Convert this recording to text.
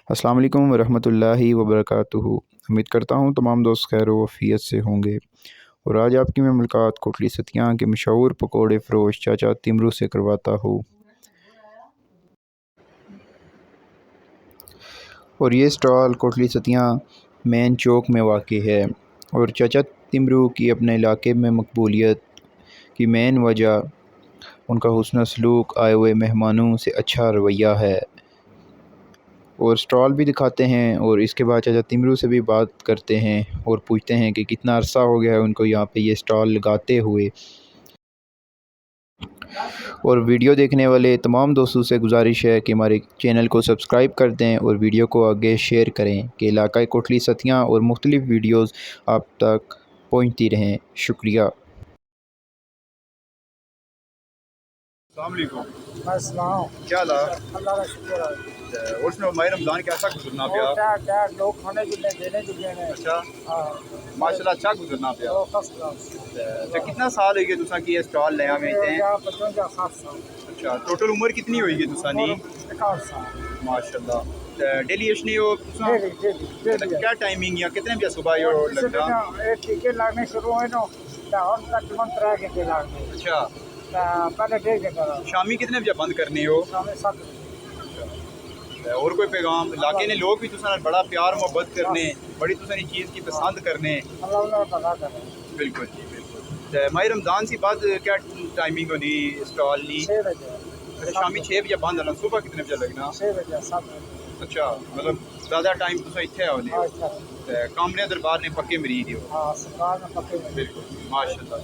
अस्सलाम वालेकुम वरहमतुल्लाहि वबरकातुहू। उम्मीद करता हूँ तमाम दोस्त खैर व आफियत से होंगे। और आज आपकी मैं मुलाकात कोटली सतियाँ के मशहूर पकोड़े फ़रोश चाचा तिमरू से करवाता हूँ। और ये स्टॉल कोटली सतियाँ मेन चौक में वाक़ है। और चाचा तिमरू की अपने इलाके में मकबूलियत की मेन वजह उनका हुस्न सलूक, आए हुए मेहमानों से अच्छा रवैया है। और स्टॉल भी दिखाते हैं और इसके बाद चाचा तिमरू से भी बात करते हैं और पूछते हैं कि कितना अरसा हो गया है उनको यहाँ पे ये स्टॉल लगाते हुए। और वीडियो देखने वाले तमाम दोस्तों से गुजारिश है कि हमारे चैनल को सब्सक्राइब कर दें और वीडियो को आगे शेयर करें कि इलाका कोटली सतियाँ और मुख्तलिफ़ वीडियोज़ आप तक पहुँचती रहें। शुक्रिया। क्या हाल है? अल्लाह का शुक्र है। और उसमें माह रमज़ान कैसा गुजरना पिया? क्या लोग खाने जुलने देने जुलने ने। अच्छा, हाँ, माशाल्लाह अच्छा गुजरना पिया। First class. अच्छा, कितना साल हो गए तुसा की ये स्टॉल नया में थे? 55 60 साल। अच्छा, टोटल उम्र कितनी होगी तुसानी? 61 साल। माशाल्लाह। डेली यशनी हो तुसा? डेली क्या टाइमिंग या कितने बजे सुबह यो लगदा? एक टीके लगने शुरू हुए नो और तकरीबन 3 घंटे लगने। अच्छा, पहले 1.5 घंटा। शामी कितने बजे बंद करनी हो? शाम 7 और कोई पैगाम इलाके ने लोग भी तुसा बड़ा प्यार मोहब्बत करने, बड़ी तुसा चीज़ की पसंद करने? अल्लाह पता करें। बिल्कुल जी बिल्कुल। माह रमज़ान से बाद क्या टाइमिंग होनी स्टॉल नी? 6 बजे। शामी 6 बजे बंद होना, सुबह कितने बजे लगना? 6 बजे 7 बजे। अच्छा, मतलब ज़्यादा टाइम तुसा इत्थे होने? कामने दरबार ने पक्के मरीद हो? हाँ, सरकार ने पक्के। बिल्कुल माशाल्लाह।